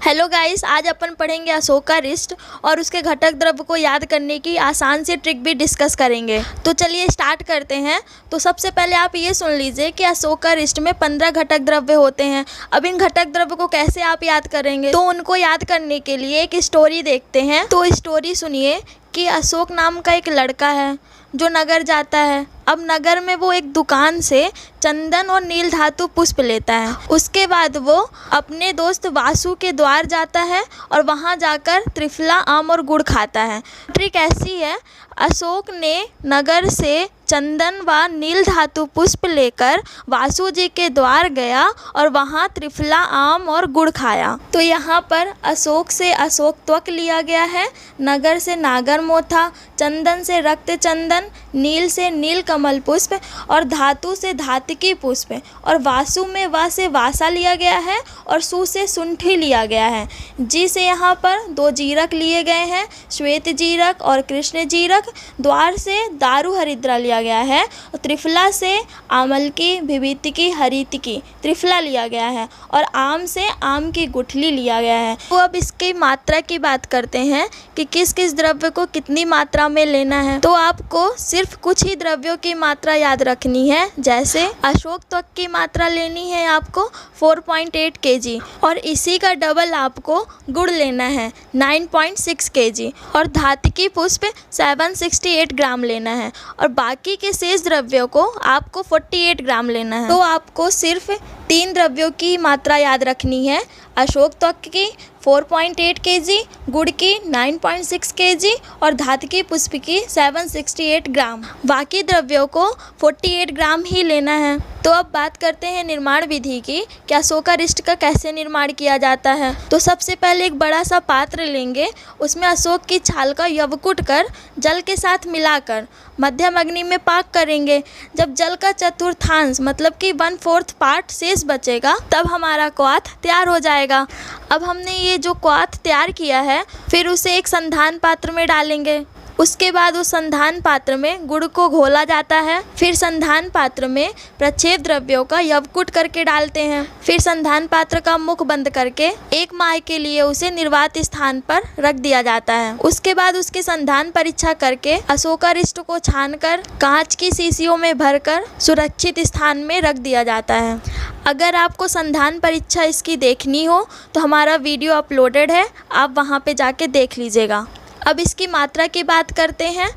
Hello guys, आज अपन पढ़ेंगे अशोकारिष्ट और उसके घटक द्रव्य को याद करने की आसान सी ट्रिक भी डिस्कस करेंगे। तो चलिए स्टार्ट करते हैं। तो सबसे पहले आप ये सुन लीजिए कि अशोकारिष्ट में 15 घटक द्रव्य होते हैं। अब इन घटक द्रव्य को कैसे आप याद करेंगे, तो उनको याद करने के लिए एक स्टोरी देखते हैं। तो स्टोरी सुनिए कि अशोक नाम का एक लड़का है जो नगर जाता है। अब नगर में वो एक दुकान से चंदन और नील धातु पुष्प लेता है। उसके बाद वो अपने दोस्त वासु के द्वार जाता है और वहाँ जाकर त्रिफला, आम और गुड़ खाता है। ट्रिक ऐसी है, अशोक ने नगर से चंदन व नील धातु पुष्प लेकर वासु जी के द्वार गया और वहाँ त्रिफला, आम और गुड़ खाया। तो यहाँ पर अशोक से अशोक त्वक लिया गया है, नगर से नागर मोथा, चंदन से रक्त चंदन, नील से नील कमल पुष्प और धातु से धातकी पुष्प, और वासु में वा से वासा लिया गया है और सु से सुंठी लिया गया है। जी से यहाँ पर 2 जीरक लिए गए हैं, श्वेत जीरक और कृष्ण जीरक। द्वार से दारू हरिद्रा लिया गया है और त्रिफला से आमलकी, विभीतिकी, हरितिकी त्रिफला लिया गया है और आम से आम की गुठली लिया गया है। तो अब इसकी मात्रा की बात करते हैं कि किस किस द्रव्य को कितनी मात्रा में लेना है। तो आपको सिर्फ कुछ ही द्रव्यों की मात्रा याद रखनी है। जैसे अशोक त्वक की मात्रा लेनी है आपको 4.8 kg और इसी का डबल आपको गुड़ लेना है 9.6 kg और धातकी पुष्प 768 ग्राम लेना है और बाकी के शेष द्रव्यों को आपको 48 ग्राम लेना है। तो आपको सिर्फ 3 द्रव्यों की मात्रा याद रखनी है, अशोक त्वक की 4.8 kg, गुड़ की 9.6 kg और धातकी पुष्प की 768 ग्राम। बाकी द्रव्यों को 48 ग्राम ही लेना है। तो अब बात करते हैं निर्माण विधि की कि अशोकारिष्ट का कैसे निर्माण किया जाता है। तो सबसे पहले एक बड़ा सा पात्र लेंगे, उसमें अशोक की छाल का यवकुट कर जल के साथ मिलाकर मध्यम अग्नि में पाक करेंगे। जब जल का चतुर्थांश मतलब कि 1/4 पार्ट शेष बचेगा तब हमारा क्वाथ तैयार हो जाएगा। अब हमने ये जो क्वाथ तैयार किया है फिर उसे एक संधान पात्र में डालेंगे। उसके बाद उस संधान पात्र में गुड़ को घोला जाता है। फिर संधान पात्र में प्रक्षेप द्रव्यों का यवकुट करके डालते हैं। फिर संधान पात्र का मुख बंद करके 1 माह के लिए उसे निर्वात स्थान पर रख दिया जाता है। उसके बाद उसकी संधान परीक्षा करके अशोकारिष्ट को छानकर कांच की शीशियों में भरकर सुरक्षित स्थान में रख दिया जाता है। अगर आपको संधान परीक्षा इसकी देखनी हो तो हमारा वीडियो अपलोडेड है, आप वहाँ पे जाके देख लीजिएगा। अब इसकी मात्रा की बात करते हैं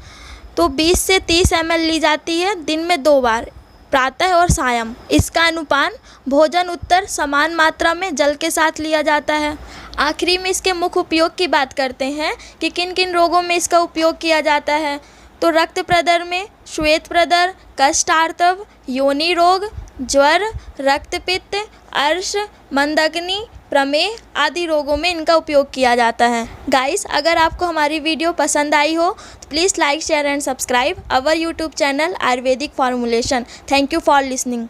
तो 20 से 30 ml ली जाती है दिन में 2 बार, प्रातः और सायं। इसका अनुपान भोजन उत्तर समान मात्रा में जल के साथ लिया जाता है। आखिरी में इसके मुख्य उपयोग की बात करते हैं कि किन किन रोगों में इसका उपयोग किया जाता है। तो रक्त प्रदर में, श्वेत प्रदर, कष्टार्तव, योनि रोग, ज्वर, रक्तपित्त, अर्श, मंदग्नि, प्रमेह आदि रोगों में इनका उपयोग किया जाता है। गाइस, अगर आपको हमारी वीडियो पसंद आई हो तो please like, share and subscribe our YouTube channel Ayurvedic formulation. Thank you for listening.